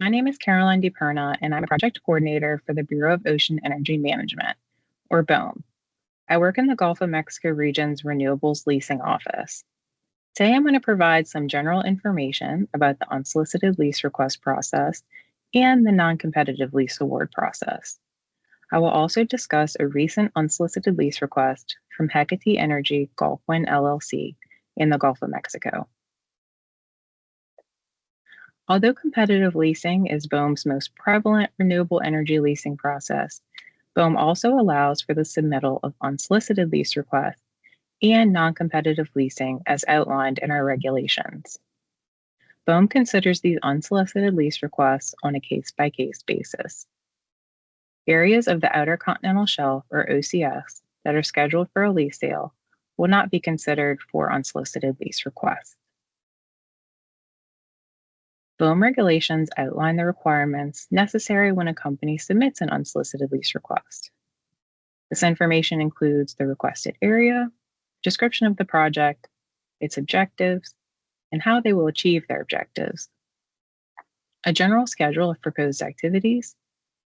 My name is Caroline DiPerna, and I'm a project coordinator for the Bureau of Ocean Energy Management, or BOEM. I work in the Gulf of Mexico region's Renewables Leasing Office. Today, I'm going to provide some general information about the unsolicited lease request process and the non-competitive lease award process. I will also discuss a recent unsolicited lease request from Hecate Energy Gulfwind LLC in the Gulf of Mexico. Although competitive leasing is BOEM's most prevalent renewable energy leasing process, BOEM also allows for the submittal of unsolicited lease requests and non-competitive leasing as outlined in our regulations. BOEM considers these unsolicited lease requests on a case-by-case basis. Areas of the Outer Continental Shelf, or OCS, that are scheduled for a lease sale will not be considered for unsolicited lease requests. BOEM regulations outline the requirements necessary when a company submits an unsolicited lease request. This information includes the requested area, description of the project, its objectives, and how they will achieve their objectives, a general schedule of proposed activities,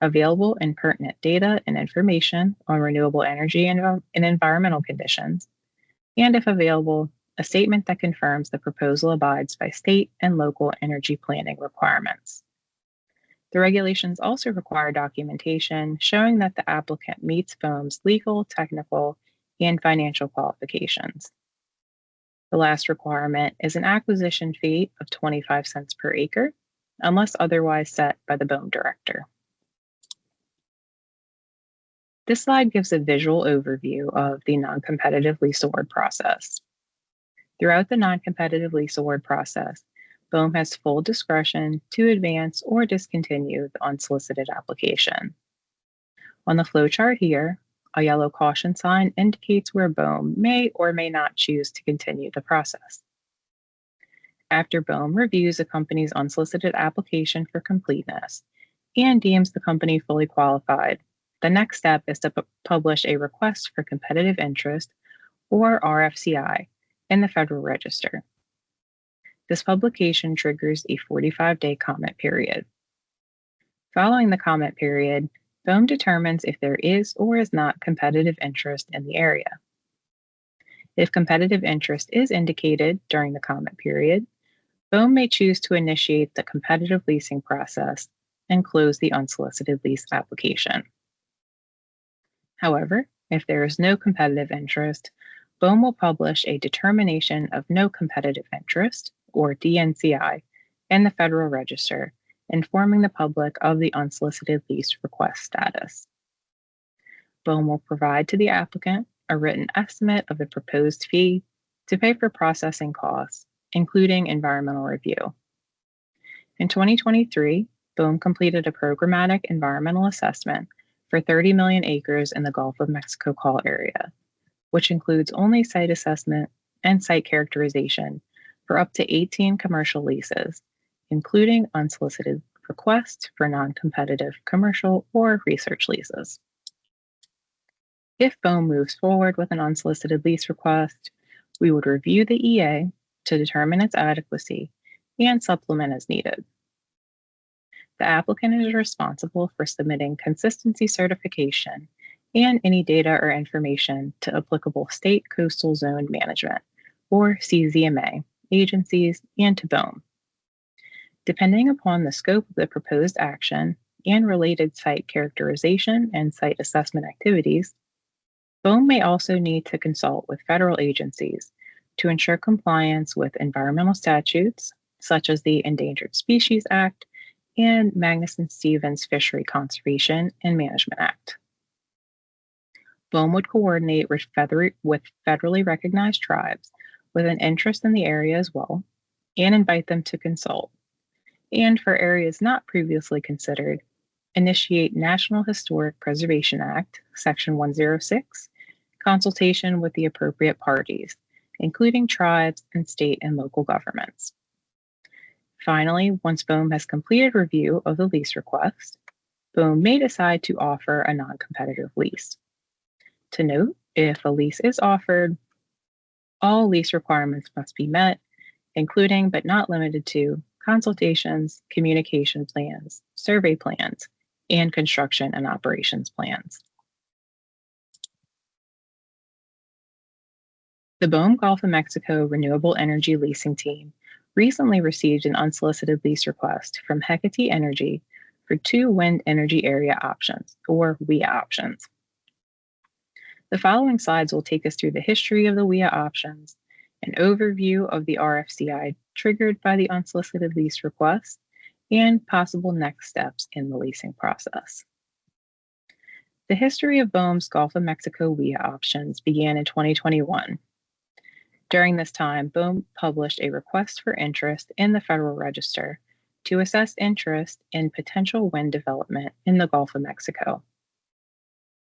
available and pertinent data and information on renewable energy and environmental conditions, and if available, a statement that confirms the proposal abides by state and local energy planning requirements. The regulations also require documentation showing that the applicant meets BOEM's legal, technical, and financial qualifications. The last requirement is an acquisition fee of 25 cents per acre, unless otherwise set by the BOEM director. This slide gives a visual overview of the non-competitive lease award process. Throughout the non-competitive lease award process, BOEM has full discretion to advance or discontinue the unsolicited application. On the flowchart here, a yellow caution sign indicates where BOEM may or may not choose to continue the process. After BOEM reviews a company's unsolicited application for completeness and deems the company fully qualified, the next step is to publish a request for competitive interest, or RFCI, in the Federal Register. This publication triggers a 45-day comment period. Following the comment period, BOEM determines if there is or is not competitive interest in the area. If competitive interest is indicated during the comment period, BOEM may choose to initiate the competitive leasing process and close the unsolicited lease application. However, if there is no competitive interest, BOEM will publish a Determination of No Competitive Interest, or DNCI, in the Federal Register, informing the public of the unsolicited lease request status. BOEM will provide to the applicant a written estimate of the proposed fee to pay for processing costs, including environmental review. In 2023, BOEM completed a programmatic environmental assessment for 30 million acres in the Gulf of Mexico call area, which includes only site assessment and site characterization for up to 18 commercial leases, including unsolicited requests for non-competitive commercial or research leases. If BOEM moves forward with an unsolicited lease request, we would review the EA to determine its adequacy and supplement as needed. The applicant is responsible for submitting consistency certification and any data or information to applicable state coastal zone management, or CZMA, agencies, and to BOEM. Depending upon the scope of the proposed action and related site characterization and site assessment activities, BOEM may also need to consult with federal agencies to ensure compliance with environmental statutes, such as the Endangered Species Act and Magnuson-Stevens Fishery Conservation and Management Act. BOEM would coordinate with federally recognized tribes with an interest in the area as well, and invite them to consult. And for areas not previously considered, initiate National Historic Preservation Act, Section 106, consultation with the appropriate parties, including tribes and state and local governments. Finally, once BOEM has completed review of the lease request, BOEM may decide to offer a non-competitive lease. To note, if a lease is offered, all lease requirements must be met, including but not limited to consultations, communication plans, survey plans, and construction and operations plans. The BOEM Gulf of Mexico Renewable Energy Leasing Team recently received an unsolicited lease request from Hecate Energy for 2 wind energy area options, or WEA options. The following slides will take us through the history of the WEA options, an overview of the RFCI triggered by the unsolicited lease request, and possible next steps in the leasing process. The history of BOEM's Gulf of Mexico WEA options began in 2021. During this time, BOEM published a request for interest in the Federal Register to assess interest in potential wind development in the Gulf of Mexico.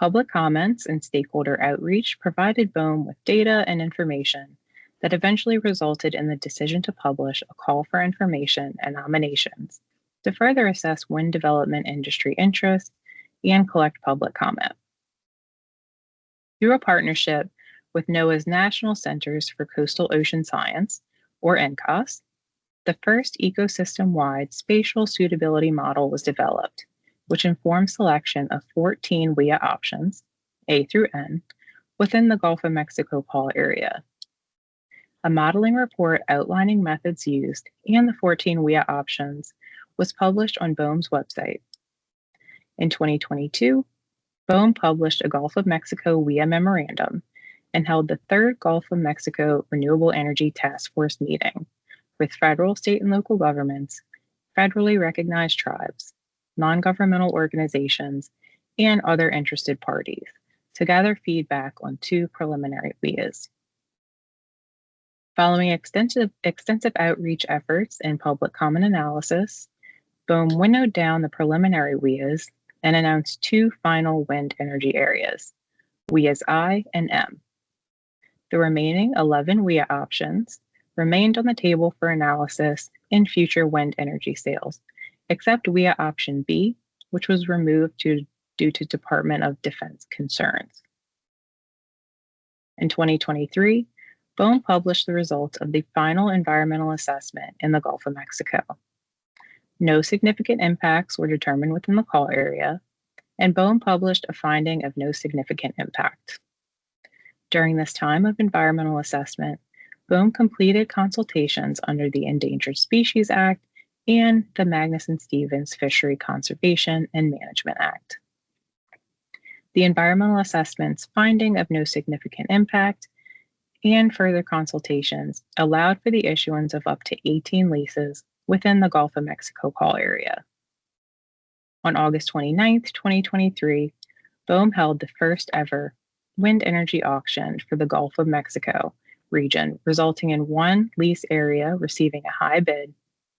Public comments and stakeholder outreach provided BOEM with data and information that eventually resulted in the decision to publish a call for information and nominations to further assess wind development industry interest and collect public comment. Through a partnership with NOAA's National Centers for Coastal Ocean Science, or NCOS, the first ecosystem-wide spatial suitability model was developed, which informed selection of 14 WEA options, A through N, within the Gulf of Mexico call area. A modeling report outlining methods used and the 14 WEA options was published on BOEM's website. In 2022, BOEM published a Gulf of Mexico WEA memorandum and held the 3rd Gulf of Mexico Renewable Energy Task Force meeting with federal, state, and local governments, federally recognized tribes, non-governmental organizations, and other interested parties to gather feedback on 2 preliminary WEAs. Following extensive outreach efforts and public comment analysis, BOEM winnowed down the preliminary WEAs and announced 2 final wind energy areas, WEAs I and M. The remaining 11 WEA options remained on the table for analysis in future wind energy sales, except WEA option B, which was removed due to Department of Defense concerns. In 2023, BOEM published the results of the final environmental assessment in the Gulf of Mexico. No significant impacts were determined within the call area, and BOEM published a finding of no significant impact. During this time of environmental assessment, BOEM completed consultations under the Endangered Species Act and the Magnuson-Stevens Fishery Conservation and Management Act. The environmental assessment's finding of no significant impact and further consultations allowed for the issuance of up to 18 leases within the Gulf of Mexico call area. On August 29, 2023, BOEM held the first ever wind energy auction for the Gulf of Mexico region, resulting in 1 lease area receiving a high bid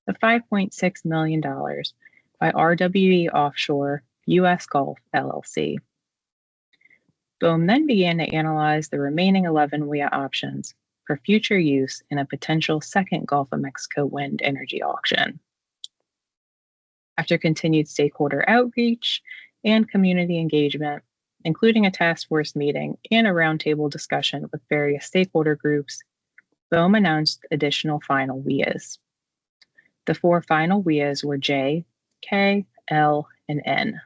of $5.6 million by RWE Offshore U.S. Gulf LLC. BOEM then began to analyze the remaining 11 WEA options for future use in a potential second Gulf of Mexico wind energy auction. After continued stakeholder outreach and community engagement, including a task force meeting and a roundtable discussion with various stakeholder groups, BOEM announced additional final WEAs. The 4 final WEAs were J, K, L, and N.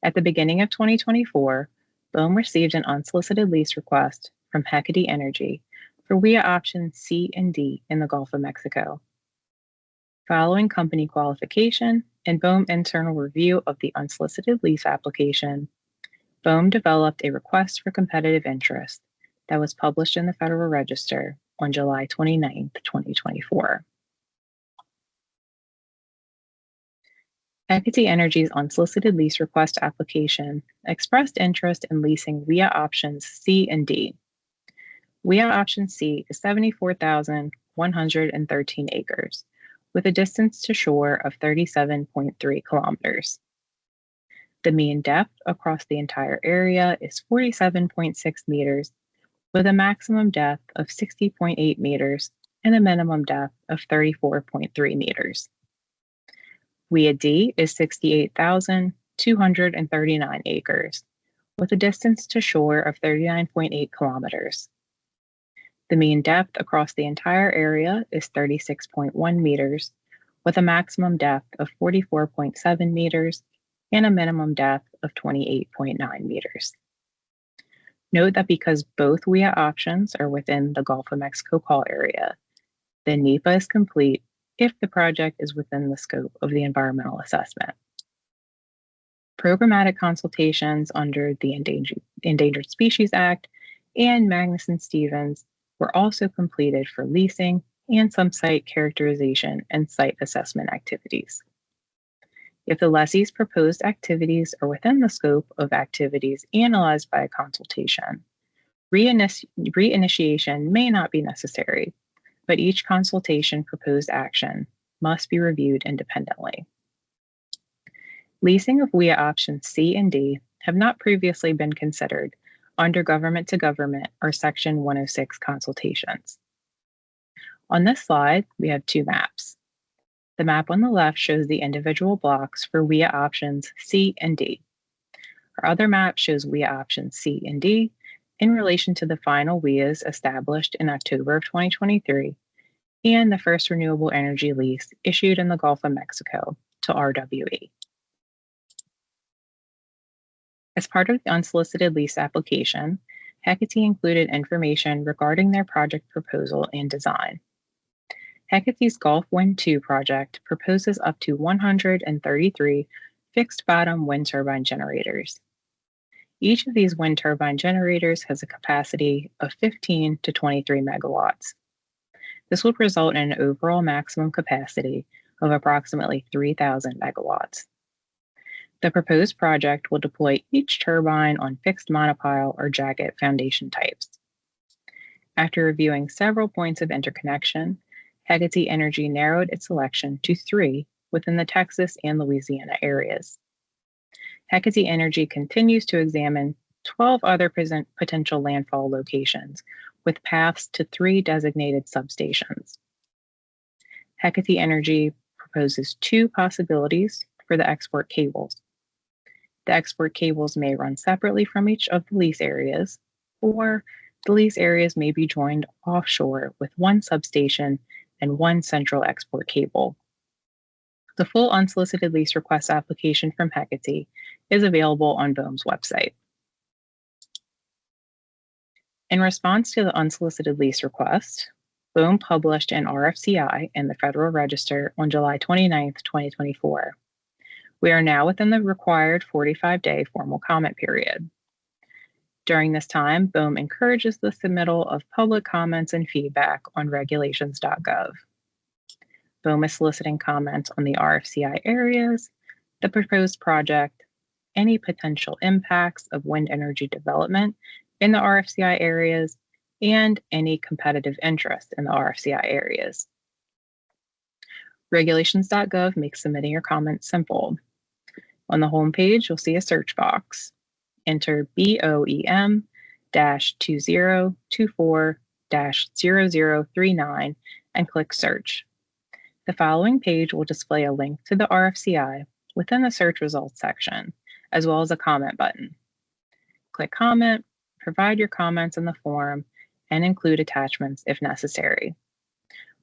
At the beginning of 2024, BOEM received an unsolicited lease request from Hecate Energy for WEA options C and D in the Gulf of Mexico. Following company qualification and BOEM internal review of the unsolicited lease application, BOEM developed a request for competitive interest that was published in the Federal Register on July 29, 2024. Hecate Energy's unsolicited lease request application expressed interest in leasing WEA options C and D. WEA option C is 74,113 acres, with a distance to shore of 37.3 kilometers. The mean depth across the entire area is 47.6 meters, with a maximum depth of 60.8 meters and a minimum depth of 34.3 meters. WEA D is 68,239 acres, with a distance to shore of 39.8 kilometers. The mean depth across the entire area is 36.1 meters, with a maximum depth of 44.7 meters and a minimum depth of 28.9 meters. Note that because both WIA options are within the Gulf of Mexico call area, the NEPA is complete if the project is within the scope of the environmental assessment. Programmatic consultations under the Endangered Species Act and Magnuson-Stevens were also completed for leasing and some site characterization and site assessment activities. If the lessee's proposed activities are within the scope of activities analyzed by a consultation, reinitiation may not be necessary, but each consultation proposed action must be reviewed independently. Leasing of WIA options C and D have not previously been considered under government to government or Section 106 consultations. On this slide, we have two maps. The map on the left shows the individual blocks for WIA options C and D. Our other map shows WIA options C and D in relation to the final WIAs established in October of 2023 and the first renewable energy lease issued in the Gulf of Mexico to RWE. As part of the unsolicited lease application, Hecate included information regarding their project proposal and design. Hecate's Gulf Wind 2 project proposes up to 133 fixed-bottom wind turbine generators. Each of these wind turbine generators has a capacity of 15 to 23 megawatts. This would result in an overall maximum capacity of approximately 3,000 megawatts. The proposed project will deploy each turbine on fixed monopile or jacket foundation types. After reviewing several points of interconnection, Hecate Energy narrowed its selection to 3 within the Texas and Louisiana areas. Hecate Energy continues to examine 12 other potential landfall locations with paths to 3 designated substations. Hecate Energy proposes 2 possibilities for the export cables. The export cables may run separately from each of the lease areas, or the lease areas may be joined offshore with 1 substation and 1 central export cable. The full unsolicited lease request application from Hecate is available on BOEM's website. In response to the unsolicited lease request, BOEM published an RFCI in the Federal Register on July 29, 2024. We are now within the required 45-day formal comment period. During this time, BOEM encourages the submittal of public comments and feedback on regulations.gov. BOEM is soliciting comments on the RFCI areas, the proposed project, any potential impacts of wind energy development in the RFCI areas, and any competitive interest in the RFCI areas. Regulations.gov makes submitting your comments simple. On the home page, you'll see a search box. Enter BOEM-2024-0039 and click Search. The following page will display a link to the RFCI within the search results section, as well as a comment button. Click Comment, provide your comments in the form, and include attachments if necessary.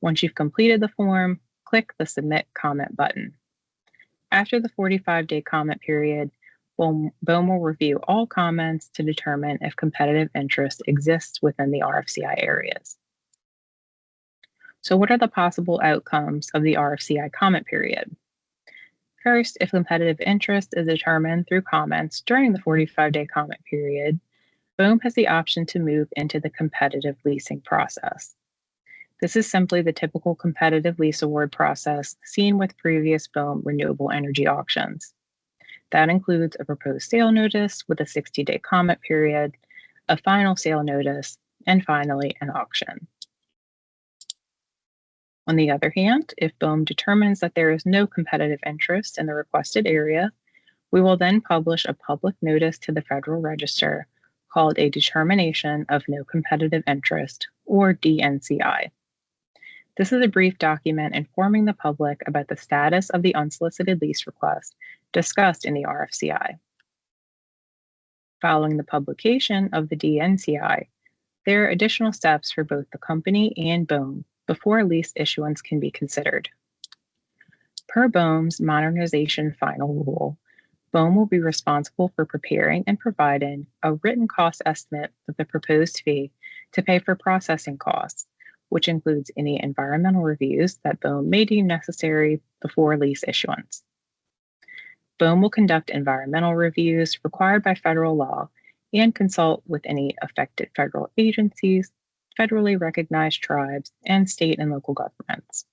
Once you've completed the form, click the Submit Comment button. After the 45-day comment period, BOEM will review all comments to determine if competitive interest exists within the RFCI areas. So what are the possible outcomes of the RFCI comment period? First, if competitive interest is determined through comments during the 45-day comment period, BOEM has the option to move into the competitive leasing process. This is simply the typical competitive lease award process seen with previous BOEM renewable energy auctions. That includes a proposed sale notice with a 60-day comment period, a final sale notice, and finally an auction. On the other hand, if BOEM determines that there is no competitive interest in the requested area, we will then publish a public notice to the Federal Register called a Determination of No Competitive Interest, or DNCI. This is a brief document informing the public about the status of the unsolicited lease request discussed in the RFCI. Following the publication of the DNCI, There are additional steps for both the company and BOEM before lease issuance can be considered. Per BOEM's modernization final rule, BOEM will be responsible for preparing and providing a written cost estimate of the proposed fee to pay for processing costs, which includes any environmental reviews that BOEM may deem necessary before lease issuance. BOEM will conduct environmental reviews required by federal law and consult with any affected federal agencies, federally recognized tribes, and state and local governments.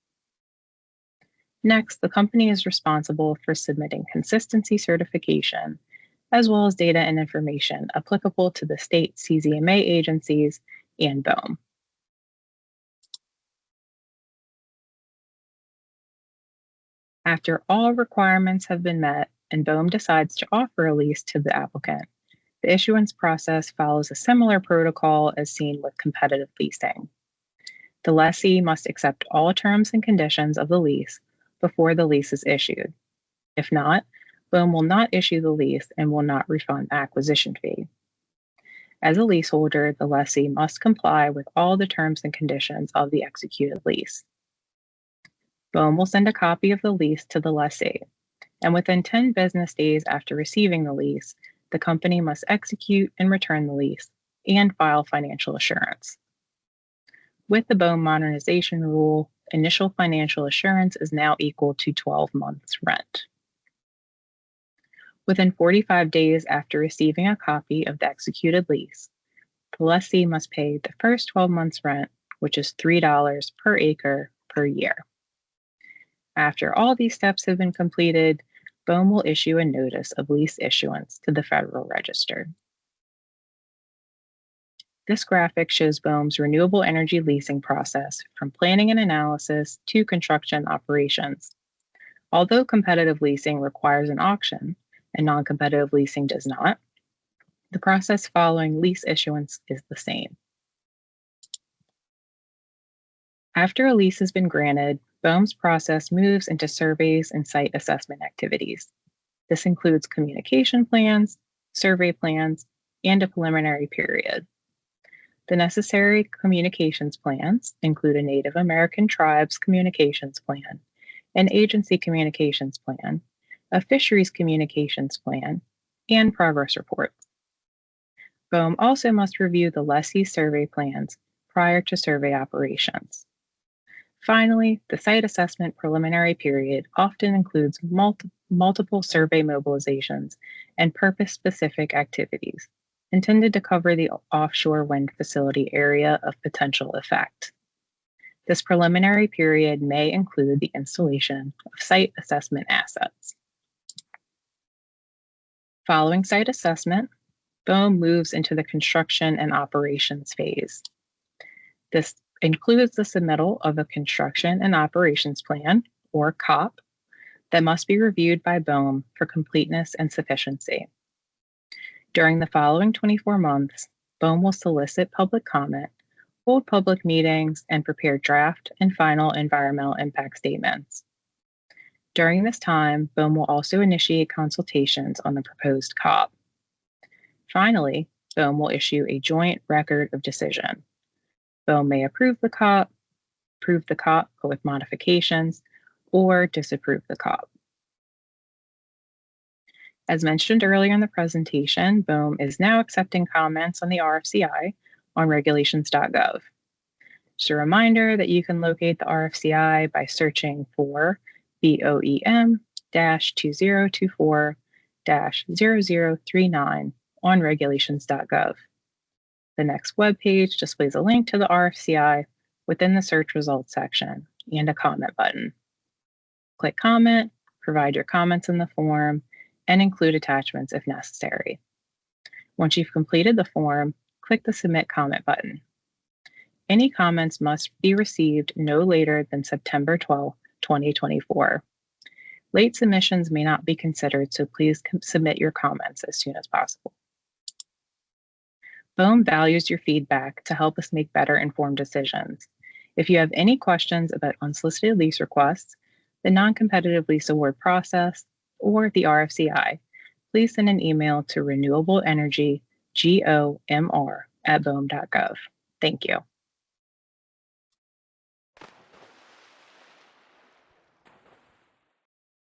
Next, the company is responsible for submitting consistency certification, as well as data and information applicable to the state CZMA agencies and BOEM. After all requirements have been met and BOEM decides to offer a lease to the applicant, the issuance process follows a similar protocol as seen with competitive leasing. The lessee must accept all terms and conditions of the lease before the lease is issued. If not, BOEM will not issue the lease and will not refund the acquisition fee. As a leaseholder, the lessee must comply with all the terms and conditions of the executed lease. BOEM will send a copy of the lease to the lessee, and within 10 business days after receiving the lease, the company must execute and return the lease and file financial assurance. With the BOEM modernization rule, initial financial assurance is now equal to 12 months' rent. Within 45 days after receiving a copy of the executed lease, the lessee must pay the first 12 months' rent, which is $3 per acre per year. After all these steps have been completed, BOEM will issue a notice of lease issuance to the Federal Register. This graphic shows BOEM's renewable energy leasing process from planning and analysis to construction operations. Although competitive leasing requires an auction and non-competitive leasing does not, the process following lease issuance is the same. After a lease has been granted, BOEM's process moves into surveys and site assessment activities. This includes communication plans, survey plans, and a preliminary period. The necessary communications plans include a Native American Tribes Communications Plan, an Agency Communications Plan, a Fisheries Communications Plan, and progress reports. BOEM also must review the lessee survey plans prior to survey operations. Finally, the site assessment preliminary period often includes multiple survey mobilizations and purpose-specific activities intended to cover the offshore wind facility area of potential effect. This preliminary period may include the installation of site assessment assets. Following site assessment, BOEM moves into the construction and operations phase. This includes the submittal of a construction and operations plan, or COP, that must be reviewed by BOEM for completeness and sufficiency. During the following 24 months, BOEM will solicit public comment, hold public meetings, and prepare draft and final environmental impact statements. During this time, BOEM will also initiate consultations on the proposed COP. Finally, BOEM will issue a joint record of decision. BOEM may approve the COP with modifications, or disapprove the COP. As mentioned earlier in the presentation, BOEM is now accepting comments on the RFCI on regulations.gov. Just a reminder that you can locate the RFCI by searching for BOEM-2024-0039 on regulations.gov. The next web page displays a link to the RFCI within the search results section and a comment button. Click comment, provide your comments in the form, and include attachments if necessary. Once you've completed the form, click the Submit Comment button. Any comments must be received no later than September 12, 2024. Late submissions may not be considered, so please submit your comments as soon as possible. BOEM values your feedback to help us make better informed decisions. If you have any questions about unsolicited lease requests, the non-competitive lease award process, or the RFCI, please send an email to renewableenergygomr@boem.gov. Thank you.